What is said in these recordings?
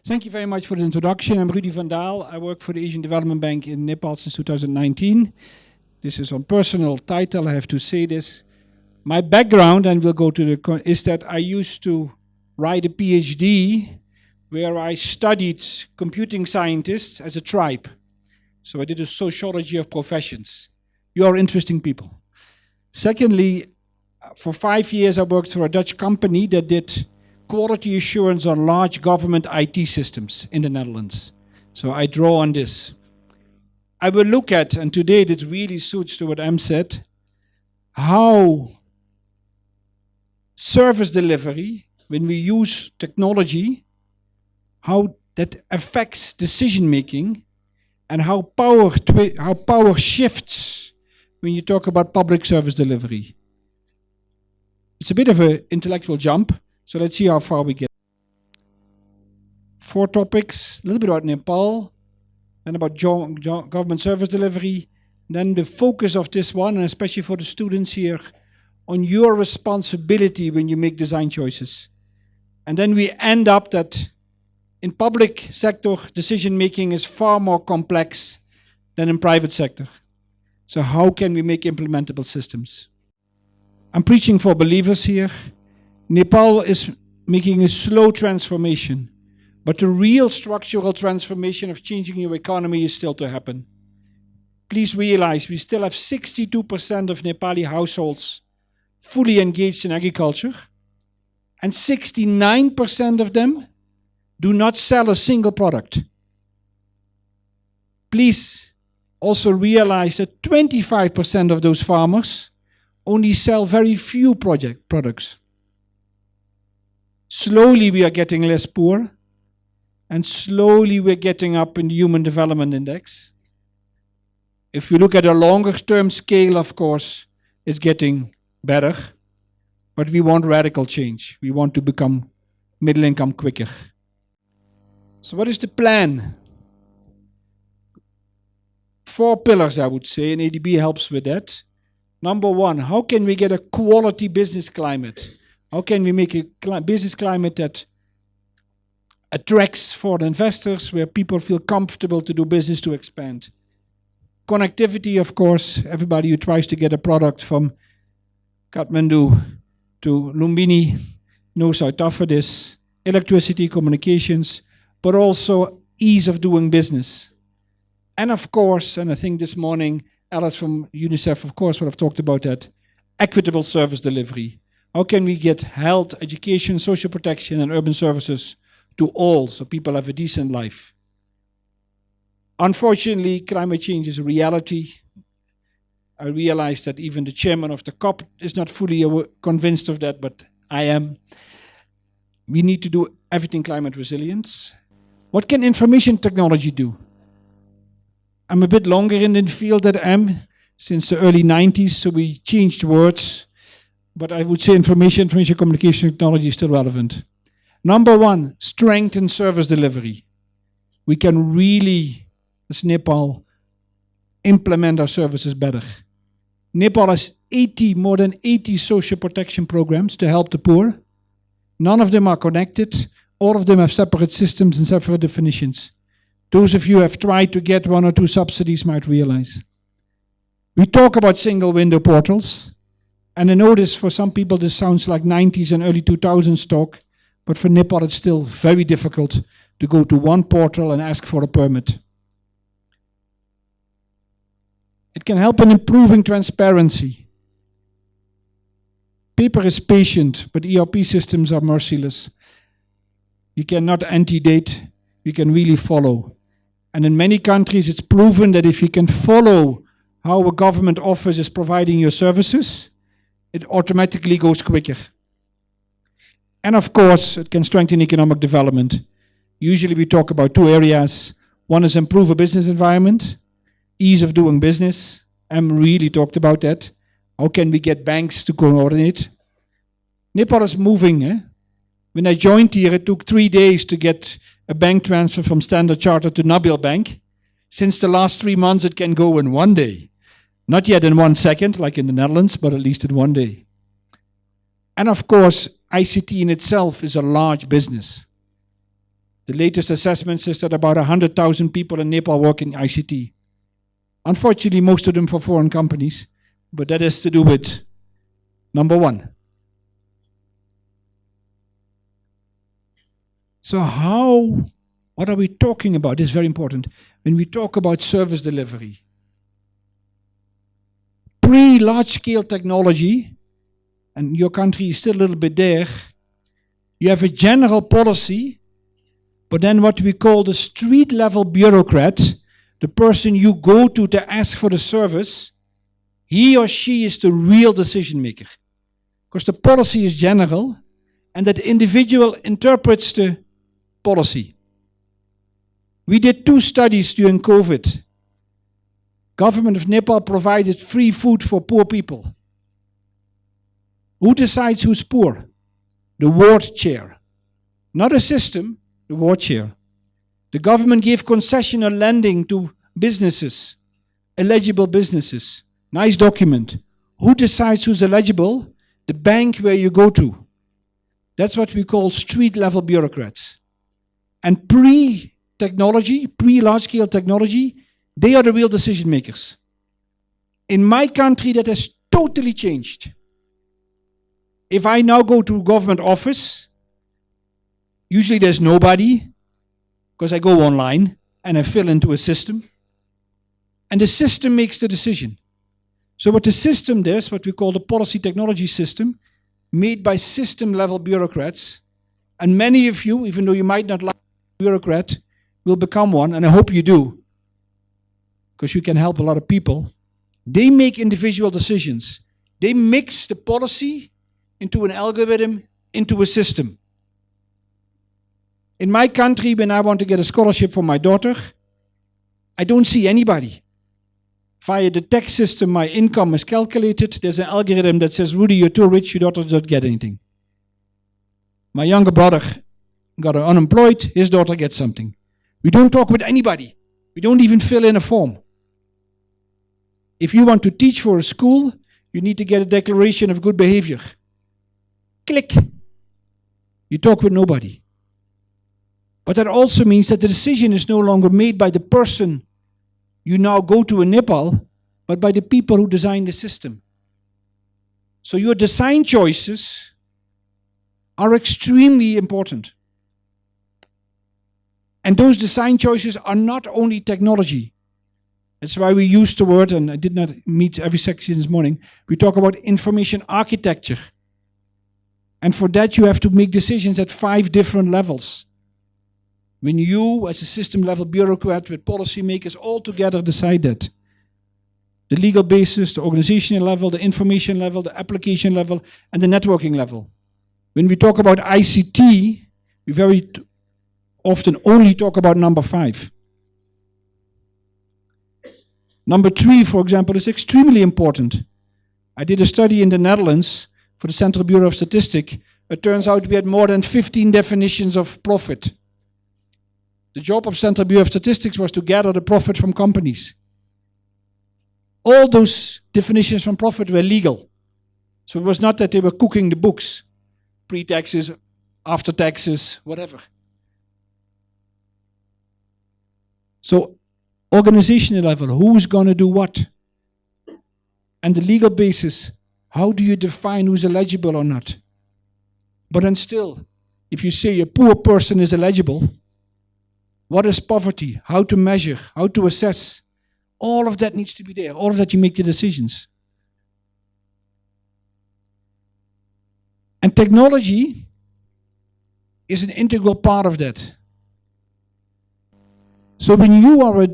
Thank you very much for the introduction. I'm Rudi van Dael. I work for the Asian Development Bank in Nepal since 2019. This is on personal title, I have to say this. My background, and we'll go to the, is that I used to write a PhD where I studied computing scientists as a tribe. So I did a sociology of professions. You are interesting people. Secondly, for 5 years I worked for a Dutch company that did quality assurance on large government IT systems in the Netherlands. So I draw on this. I will look at, and today this really suits to what Em said, how service delivery, when we use technology, how that affects decision making, and how power shifts when you talk about public service delivery. It's a bit of an intellectual jump, so let's see how far we get. 4 topics, a little bit about Nepal, then about government service delivery, then the focus of this one, and especially for the students here, on your responsibility when you make design choices. And then we end up that in public sector, decision making is far more complex than in private sector. So how can we make implementable systems? I'm preaching for believers here. Nepal is making a slow transformation, but the real structural transformation of changing your economy is still to happen. Please realize we still have 62% of Nepali households fully engaged in agriculture, and 69% of them do not sell a single product. Please also realize that 25% of those farmers only sell very few products. Slowly we are getting less poor, and slowly we're getting up in the Human Development Index. If we look at a longer term scale, of course, it's getting better, but we want radical change. We want to become middle income quicker. So what is the plan? 4 pillars, I would say, and ADB helps with that. Number 1, how can we get a quality business climate? How can we make a business climate that attracts foreign investors, where people feel comfortable to do business, to expand? Connectivity, of course. Everybody who tries to get a product from Kathmandu to Lumbini knows how tough it is. Electricity, communications, but also ease of doing business. And of course, and I think this morning, Alice from UNICEF, of course, would have talked about that, equitable service delivery. How can we get health, education, social protection, and urban services to all so people have a decent life? Unfortunately, climate change is a reality. I realize that even the chairman of the COP is not fully convinced of that, but I am. We need to do everything climate resilience. What can information technology do? I'm a bit longer in the field than I am, since the early 90s, so we changed words. But I would say information communication technology is still relevant. Number 1, strengthen service delivery. We can really, as Nepal, implement our services better. Nepal has more than 80 social protection programs to help the poor. None of them are connected. All of them have separate systems and separate definitions. Those of you who have tried to get 1 or 2 subsidies might realize. We talk about single window portals. And I know this, for some people this sounds like 90s and early 2000s talk, but for Nepal it's still very difficult to go to one portal and ask for a permit. It can help in improving transparency. Paper is patient, but ERP systems are merciless. You cannot antedate, you can really follow. And in many countries it's proven that if you can follow how a government office is providing your services, it automatically goes quicker. And of course, it can strengthen economic development. Usually we talk about 2 areas. One is improve a business environment, ease of doing business. Em really talked about that. How can we get banks to coordinate? Nepal is moving. When I joined here, it took 3 days to get a bank transfer from Standard Chartered to Nabil Bank. Since the last 3 months, it can go in 1 day. Not yet in 1 second, like in the Netherlands, but at least in 1 day. And of course, ICT in itself is a large business. The latest assessment says that about 100,000 people in Nepal work in ICT. Unfortunately, most of them for foreign companies, but that has to do with number one. So what are we talking about? This is very important. When we talk about service delivery, pre-large-scale technology, and your country is still a little bit there, you have a general policy, but then what we call the street-level bureaucrat, the person you go to ask for the service, he or she is the real decision maker. Because the policy is general, and that individual interprets the policy. We did 2 studies during COVID. Government of Nepal provided free food for poor people. Who decides who's poor? The ward chair. Not a system, the ward chair. The government gave concessional lending to businesses, eligible businesses. Nice document. Who decides who's eligible? The bank where you go to. That's what we call street-level bureaucrats. And pre-technology, pre-large-scale technology, they are the real decision makers. In my country, that has totally changed. If I now go to a government office, usually there's nobody, because I go online and I fill into a system, and the system makes the decision. So what the system does, what we call the policy technology system, made by system-level bureaucrats, and many of you, even though you might not like a bureaucrat, will become one, and I hope you do, because you can help a lot of people. They make individual decisions. They mix the policy into an algorithm, into a system. In my country, when I want to get a scholarship for my daughter, I don't see anybody. Via the tax system, my income is calculated. There's an algorithm that says, Rudi, you're too rich, your daughter doesn't get anything. My younger brother got unemployed, his daughter gets something. We don't talk with anybody. We don't even fill in a form. If you want to teach for a school, you need to get a declaration of good behavior. Click. You talk with nobody. But that also means that the decision is no longer made by the person you now go to in Nepal, but by the people who design the system. So your design choices are extremely important. And those design choices are not only technology. That's why we use the word, and I did not meet every section this morning, we talk about information architecture. And for that you have to make decisions at 5 different levels. When you, as a system-level bureaucrat with policymakers all together decide that. The legal basis, the organizational level, the information level, the application level, and the networking level. When we talk about ICT, we very often only talk about number 5. Number 3, for example, is extremely important. I did a study in the Netherlands for the Central Bureau of Statistics. It turns out we had more than 15 definitions of profit. The job of Central Bureau of Statistics was to gather the profit from companies. All those definitions from profit were legal. So it was not that they were cooking the books, pre-taxes, after taxes, whatever. So organizational level, who's going to do what? And the legal basis, how do you define who's eligible or not? But then still, if you say a poor person is eligible, what is poverty? How to measure? How to assess? All of that needs to be there. All of that you make the decisions. And technology is an integral part of that. So when you are a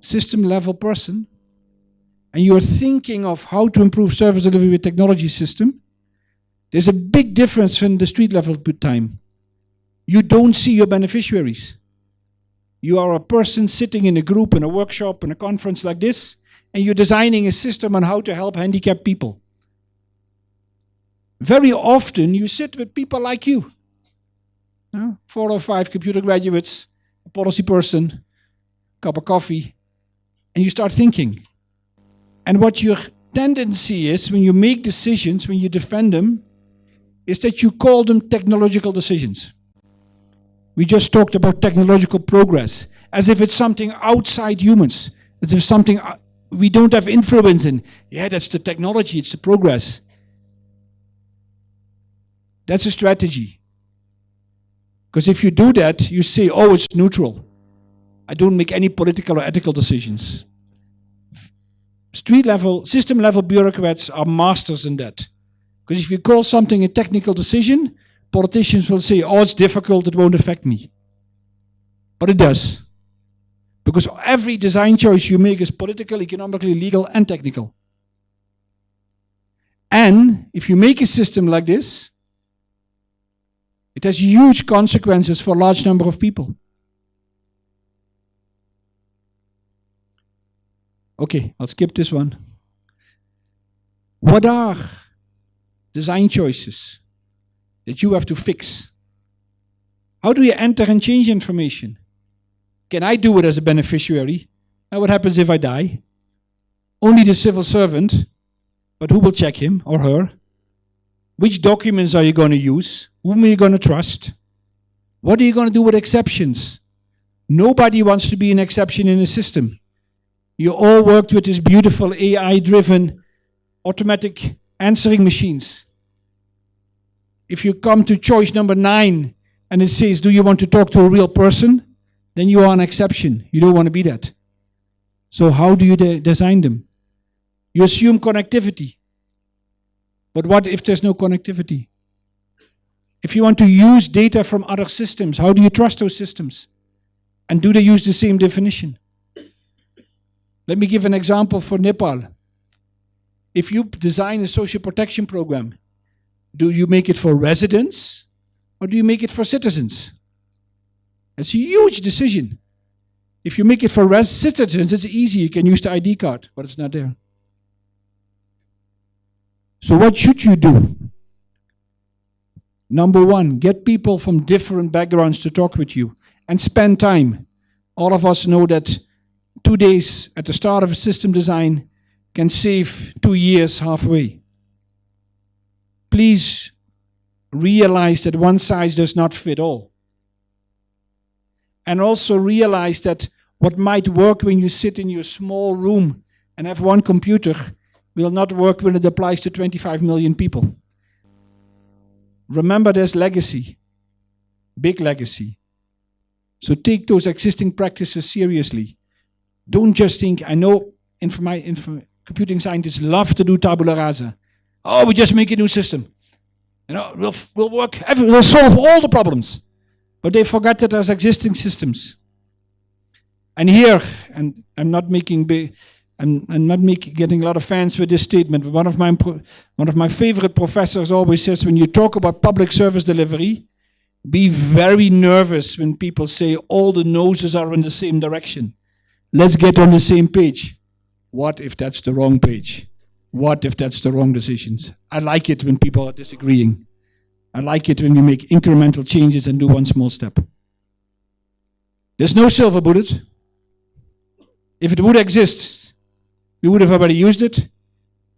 system-level person and you are thinking of how to improve service delivery with technology system, there's a big difference in the street-level time. You don't see your beneficiaries. You are a person sitting in a group, in a workshop, in a conference like this, and you're designing a system on how to help handicapped people. Very often you sit with people like you. 4 or 5 computer graduates, a policy person, a cup of coffee, and you start thinking. And what your tendency is when you make decisions, when you defend them, is that you call them technological decisions. We just talked about technological progress, as if it's something outside humans, as if something we don't have influence in. Yeah, that's the technology, it's the progress. That's a strategy. Because if you do that, you say, oh, it's neutral. I don't make any political or ethical decisions. Street level, system level bureaucrats are masters in that. Because if you call something a technical decision, politicians will say, oh, it's difficult, it won't affect me. But it does. Because every design choice you make is political, economically, legal, and technical. And if you make a system like this, it has huge consequences for a large number of people. Okay, I'll skip this one. What are design choices that you have to fix? How do you enter and change information? Can I do it as a beneficiary? And what happens if I die? Only the civil servant, but who will check him or her? Which documents are you going to use? Whom are you going to trust? What are you going to do with exceptions? Nobody wants to be an exception in a system. You all worked with these beautiful AI-driven automatic answering machines. If you come to choice number 9 and it says, do you want to talk to a real person? Then you are an exception. You don't want to be that. So how do you design them? You assume connectivity. But what if there's no connectivity? If you want to use data from other systems, how do you trust those systems? And do they use the same definition? Let me give an example for Nepal. If you design a social protection program, do you make it for residents or do you make it for citizens? It's a huge decision. If you make it for citizens, it's easy. You can use the ID card, but it's not there. So what should you do? Number 1, get people from different backgrounds to talk with you and spend time. All of us know that 2 days at the start of a system design can save 2 years halfway. Please realize that one size does not fit all. And also realize that what might work when you sit in your small room and have one computer will not work when it applies to 25 million people. Remember, there's legacy, big legacy. So take those existing practices seriously. Don't just think, I know computing scientists love to do tabula rasa. Oh, we just make a new system. You know, we'll work, we'll solve all the problems. But they forgot that there's existing systems. And here, and I'm not getting a lot of fans with this statement, but one of my favorite professors always says, when you talk about public service delivery, be very nervous when people say all the noses are in the same direction. Let's get on the same page. What if that's the wrong page? What if that's the wrong decisions? I like it when people are disagreeing. I like it when we make incremental changes and do one small step. There's no silver bullet. If it would exist, we would have already used it,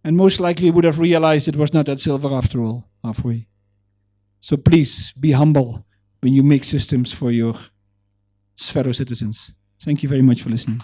and most likely would have realized it was not that silver after all, halfway. So please, be humble when you make systems for your fellow citizens. Thank you very much for listening.